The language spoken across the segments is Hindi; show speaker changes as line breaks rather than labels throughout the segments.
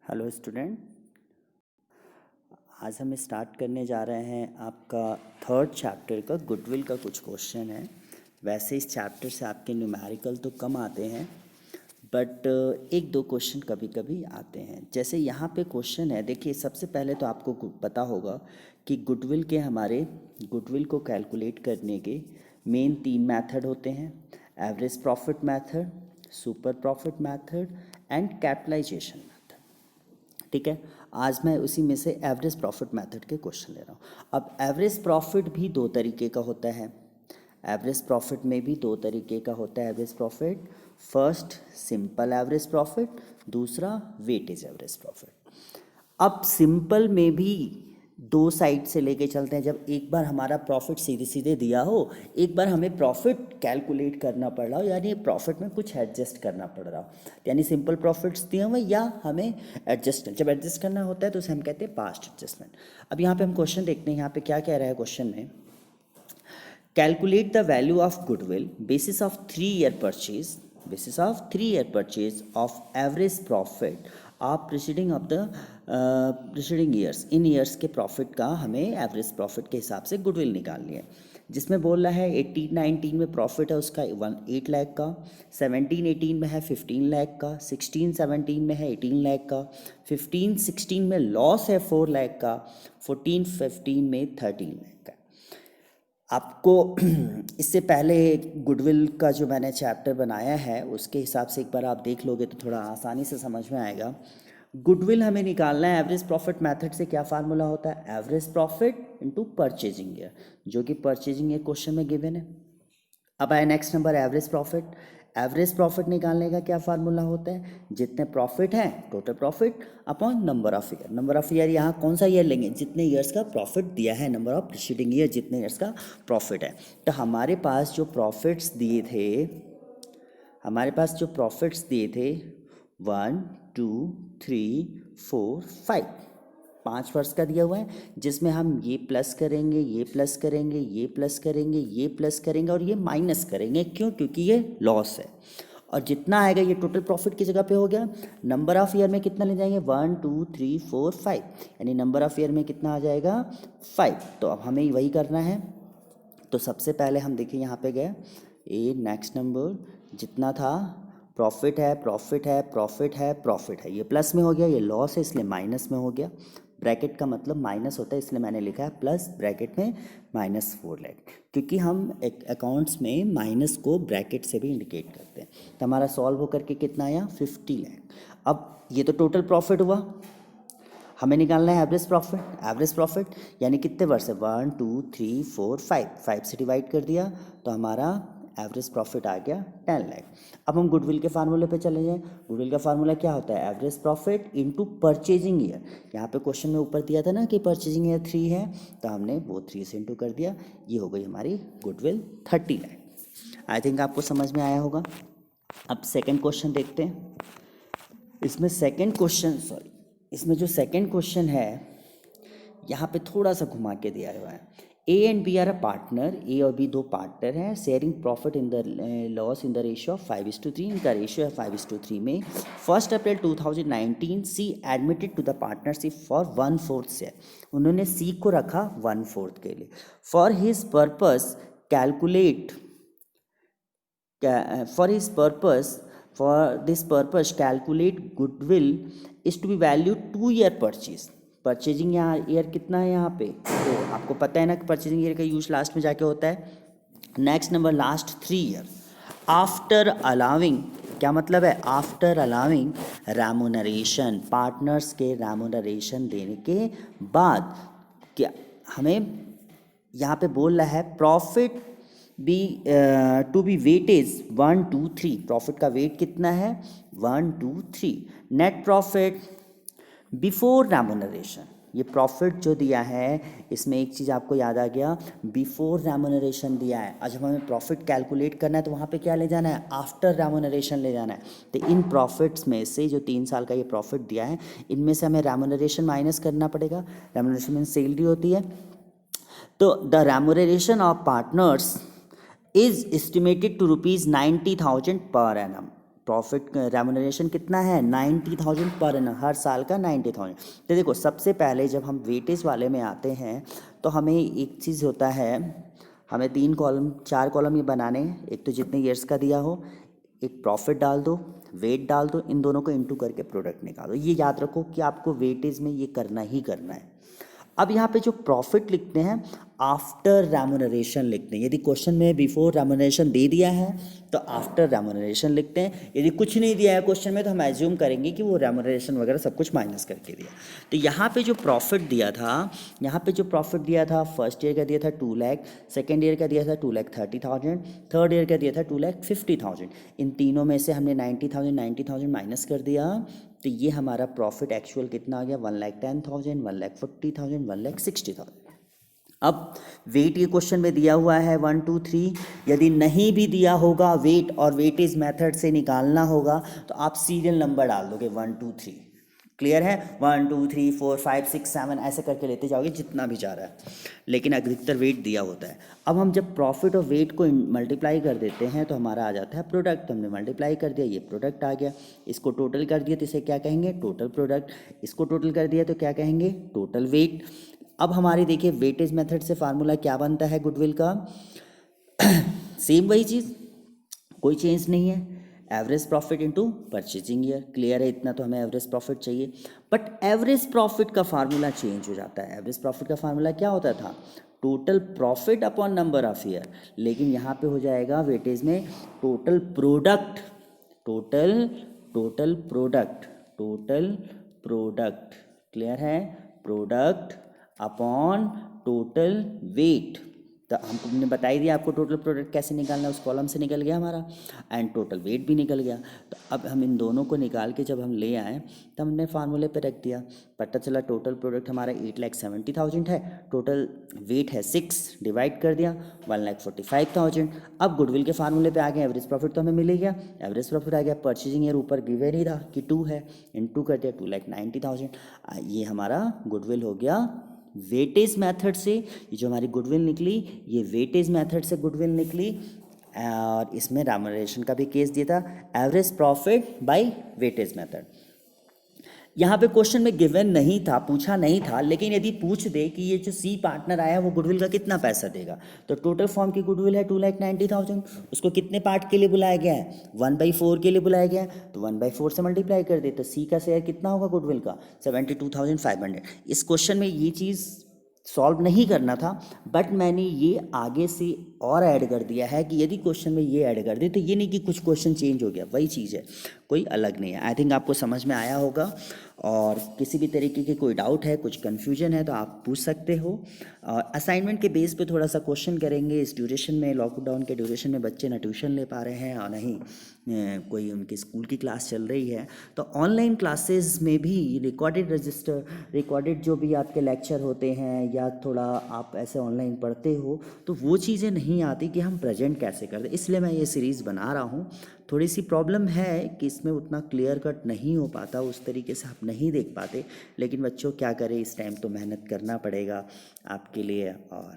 हेलो स्टूडेंट, आज हम स्टार्ट करने जा रहे हैं आपका थर्ड चैप्टर का गुडविल का कुछ क्वेश्चन है। वैसे इस चैप्टर से आपके न्यूमेरिकल तो कम आते हैं, बट एक दो क्वेश्चन कभी कभी आते हैं। जैसे यहाँ पे क्वेश्चन है, देखिए सबसे पहले तो आपको पता होगा कि गुडविल को कैलकुलेट करने के मेन 3 मेथड होते हैं: average profit method, super profit method and capitalisation method. ठीक है, आज मैं उसी में से एवरेज प्रॉफिट मेथड के क्वेश्चन ले रहा हूँ। अब एवरेज प्रॉफिट भी दो तरीके का होता है। एवरेज प्रॉफिट में भी दो तरीके का होता है average profit. First simple average profit, दूसरा वेटेज एवरेज प्रॉफिट। अब सिंपल में भी दो साइड से लेके चलते हैं। जब एक बार हमारा प्रॉफिट सीधे सीधे दिया हो, एक बार हमें प्रॉफिट कैलकुलेट करना पड़ रहा हो, यानी प्रॉफिट में कुछ एडजस्ट करना पड़ रहा हो, यानी सिंपल प्रॉफिट्स दिए हुए या हमें एडजस्टमेंट, जब एडजस्ट करना होता है तो उसे हम कहते हैं पास्ट एडजस्टमेंट। अब यहाँ पे हम क्वेश्चन देखते हैं, यहाँ पे क्या कह रहा है क्वेश्चन में। Calculate the value of goodwill basis of 3-year purchase of average profit of preceding years. In years के प्रॉफिट का हमें एवरेज प्रॉफिट के हिसाब से गुडविल निकालनी है। जिसमें बोल रहा है 18-19 में प्रॉफिट है उसका 8 लाख का, 17-18 में है 15 लाख का, 16-17 में है 18 लाख का, 15-16 में लॉस है 4 लाख का, 14-15 में 13 लाख का। आपको इससे पहले गुडविल का जो मैंने चैप्टर बनाया है उसके हिसाब से एक बार आप देख लोगे तो थोड़ा आसानी से समझ में आएगा। गुडविल हमें निकालना है एवरेज प्रॉफिट मेथड से। क्या फार्मूला होता है? Average profit into purchasing year, जो कि परचेजिंग ईयर क्वेश्चन में गिवन है। अब आया next number average profit. Average profit निकालने का क्या फार्मूला होता है? जितने प्रॉफिट हैं total profit upon number of year. Number of year यहाँ कौन सा ईयर लेंगे? जितने ईयर्स का प्रॉफिट दिया है, नंबर ऑफ प्रीसीडिंग ईयर जितने ईयर्स का प्रॉफिट है। तो हमारे पास जो प्रॉफिट्स दिए थे 1 2 3 4 5, 5 वर्ष का दिया हुआ है, जिसमें हम ये प्लस करेंगे, ये प्लस करेंगे, ये प्लस करेंगे, ये प्लस करेंगे और ये माइनस करेंगे। क्यों? क्योंकि ये लॉस है। और जितना आएगा ये टोटल प्रॉफिट की जगह पे हो गया। नंबर ऑफ ईयर में कितना ले जाएंगे? 1 2 3 4 5, यानी नंबर ऑफ ईयर में कितना आ जाएगा? 5। तो अब हमें वही करना है। तो सबसे पहले हम देखिए यहाँ पे गए ए, नेक्स्ट नंबर जितना था प्रॉफिट है, प्रॉफिट है, प्रॉफिट है, प्रॉफिट है, ये प्लस में हो गया, ये लॉस है इसलिए माइनस में हो गया। ब्रैकेट का मतलब माइनस होता है, इसलिए मैंने लिखा है प्लस ब्रैकेट में -4 लाख, क्योंकि हम एक अकाउंट्स में माइनस को ब्रैकेट से भी इंडिकेट करते हैं। तो हमारा सॉल्व होकर के कितना आया? 50 लाख। अब ये तो टोटल प्रॉफिट हुआ, हमें निकालना है एवरेज प्रॉफिट। एवरेज प्रॉफिट यानी कितने वर्ष है? 1 2 3 4 5, 5 से डिवाइड कर दिया तो हमारा एवरेज प्रॉफिट आ गया 10 लाख। अब हम गुडविल के फार्मूले पे चले जाएं। गुडविल का फार्मूला क्या होता है? Average profit into purchasing year. यहाँ पे क्वेश्चन में ऊपर दिया था ना कि परचेजिंग ईयर 3 है, तो हमने वो 3 से इंटू कर दिया। ये हो गई हमारी गुडविल 30 लाख। आई थिंक आपको समझ में आया होगा। अब सेकेंड क्वेश्चन देखते हैं। इसमें जो सेकंड क्वेश्चन है यहाँ पे थोड़ा सा घुमा के दिया हुआ है। A and B are a partner, A और बी दो पार्टनर हैं, sharing profit in the loss in the ratio of 5:3। इनका रेशियो है 5:3 में। 1 April 2019 C admitted to the partnership for 1/4 share. उन्होंने सी को रखा 1/4 के लिए। For his purpose calculate goodwill is to be valued 2-year purchase। Purchasing यहाँ ईयर कितना है यहाँ पे? तो आपको पता है ना कि परचेजिंग ईयर का यूज लास्ट में जाके होता है। Next number last 3 year after allowing. क्या मतलब है? आफ्टर अलाउिंग रेमुनरेशन, पार्टनर्स के रेमुनरेशन देने के बाद क्या हमें यहाँ पे बोल रहा है profit to be weightage 1 2 3। Profit का वेट कितना है? 1 2 3। Net profit before remuneration. ये प्रॉफिट जो दिया है इसमें एक चीज़ आपको याद आ गया, बिफोर रेमुनरेशन दिया है। आज हमें प्रॉफिट कैलकुलेट करना है तो वहाँ पे क्या ले जाना है? आफ्टर रेमुनरेशन ले जाना है। तो इन प्रॉफिट्स में से जो 3 साल का ये प्रॉफिट दिया है, इनमें से हमें रेमुनरेशन माइनस करना पड़ेगा। रेमुनरेशन में सैलरी होती है। तो the remuneration of partners is estimated to ₹90,000 per annum. Profit remuneration कितना है 90,000 पर एनम, हर साल का 90,000। तो देखो सबसे पहले जब हम वेटेज वाले में आते हैं तो हमें एक चीज़ होता है, हमें 4 कॉलम ये बनाने हैं। एक तो जितने ईयर्स का दिया हो, एक प्रॉफिट डाल दो, वेट डाल दो, इन दोनों को इंटू करके प्रोडक्ट निकालो। ये याद रखो कि आपको वेटेज में ये करना ही करना है। अब यहाँ पे जो प्रॉफिट लिखते हैं आफ्टर रेमुनरेशन लिखते हैं। यदि क्वेश्चन में बिफोर रेमुनरेशन दे दिया है तो आफ्टर रेमुनरेशन लिखते हैं। यदि कुछ नहीं दिया है क्वेश्चन में तो हम एज्यूम करेंगे कि वो रेमुनरेशन वगैरह सब कुछ माइनस करके दिया। तो यहाँ पे जो प्रॉफिट दिया था, फर्स्ट ईयर का दिया था 2 लाख, सेकेंड ईयर का दिया था 2,30,000, थर्ड ईयर का दिया था 2,50,000। इन तीनों में से हमने 90,000 माइनस कर दिया, तो ये हमारा प्रॉफिट एक्चुअल कितना आ गया 1,10,000, 1,40,000, 1,60,000। अब वेट ये क्वेश्चन में दिया हुआ है 1 2 3। यदि नहीं भी दिया होगा वेट और वेटेज मेथड से निकालना होगा तो आप सीरियल नंबर डाल दोगे 1 2 3। क्लियर है? 1 2 3 4 5 6 7 ऐसे करके लेते जाओगे जितना भी जा रहा है, लेकिन अधिकतर वेट दिया होता है। अब हम जब प्रॉफिट और वेट को मल्टीप्लाई कर देते हैं तो हमारा आ जाता है प्रोडक्ट। हमने मल्टीप्लाई कर दिया, ये प्रोडक्ट आ गया। इसको टोटल कर दिया तो इसे क्या कहेंगे, टोटल प्रोडक्ट। इसको टोटल कर दिया तो क्या कहेंगे, टोटल वेट। अब हमारी देखिए वेटेज मेथड से फार्मूला क्या बनता है गुडविल का, सेम वही चीज़, कोई चेंज नहीं है, average profit into purchasing year. Clear है? इतना तो हमें एवरेज प्रॉफिट चाहिए, बट एवरेज प्रॉफिट का फार्मूला चेंज हो जाता है। एवरेज प्रॉफिट का फार्मूला क्या होता था, total profit upon number of year, लेकिन यहाँ पे हो जाएगा वेटेज में total product, total product. Clear है? Product upon total weight. तो हमने बता ही दिया आपको टोटल प्रोडक्ट कैसे निकालना है, उस कॉलम से निकल गया हमारा, एंड टोटल वेट भी निकल गया। तो अब हम इन दोनों को निकाल के जब हम ले आए तो हमने फार्मूले पे रख दिया। पता चला टोटल प्रोडक्ट हमारा 8,70,000 है, टोटल वेट है 6, डिवाइड कर दिया 1,45,000। अब गुडविल के फार्मूले पे आ गए, एवरेज प्रॉफिट तो हमें मिल ही गया, एवरेज प्रॉफिट आ गया। परचेजिंग ईयर ऊपर गिवन ही था कि 2 है, इंटू कर दिया 2,90,000। ये हमारा गुडविल हो गया वेटेज मेथड से। ये जो हमारी गुडविल निकली ये वेटेज मेथड से गुडविल निकली, और इसमें रेमुनरेशन का भी केस दिया था, average profit by weightage method. यहाँ पे क्वेश्चन में गिवन नहीं था, पूछा नहीं था, लेकिन यदि पूछ दे कि ये जो सी पार्टनर आया वो गुडविल का कितना पैसा देगा, तो टोटल फॉर्म की गुडविल है 2,90,000, उसको कितने पार्ट के लिए बुलाया गया है, 1/4 के लिए बुलाया गया है, तो 1/4 से मल्टीप्लाई कर दे तो सी का शेयर कितना होगा गुडविल का 72,500। इस क्वेश्चन में ये चीज़ सॉल्व नहीं करना था, बट मैंने ये आगे से और ऐड कर दिया है कि यदि क्वेश्चन में ये ऐड कर दे तो ये नहीं कि कुछ क्वेश्चन चेंज हो गया, वही चीज़ है, कोई अलग नहीं है। आई थिंक आपको समझ में आया होगा, और किसी भी तरीके की कोई डाउट है, कुछ कन्फ्यूजन है तो आप पूछ सकते हो। और असाइनमेंट के बेस पे थोड़ा सा क्वेश्चन करेंगे। इस ड्यूरेशन में, लॉकडाउन के ड्यूरेशन में बच्चे ना ट्यूशन ले पा रहे हैं और नहीं कोई उनकी स्कूल की क्लास चल रही है, तो ऑनलाइन क्लासेस में भी रिकॉर्डेड जो भी आपके लेक्चर होते हैं या थोड़ा आप ऐसे ऑनलाइन पढ़ते हो तो वो चीज़ें नहीं आती कि हम प्रेजेंट कैसे करते, इसलिए मैं ये सीरीज़ बना रहा हूँ। थोड़ी सी प्रॉब्लम है कि इसमें उतना क्लियर कट नहीं हो पाता, उस तरीके से आप नहीं देख पाते, लेकिन बच्चों क्या करें, इस टाइम तो मेहनत करना पड़ेगा आपके लिए। और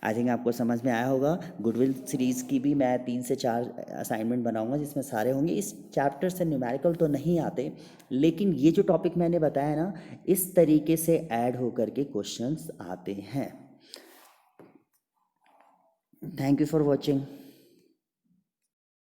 आई थिंक आपको समझ में आया होगा। गुडविल सीरीज़ की भी मैं 3 से 4 असाइनमेंट बनाऊंगा जिसमें सारे होंगे। इस चैप्टर से न्यूमेरिकल तो नहीं आते, लेकिन ये जो टॉपिक मैंने बताया ना, इस तरीके से ऐड होकर के क्वेश्चंस आते हैं। Thank you for watching.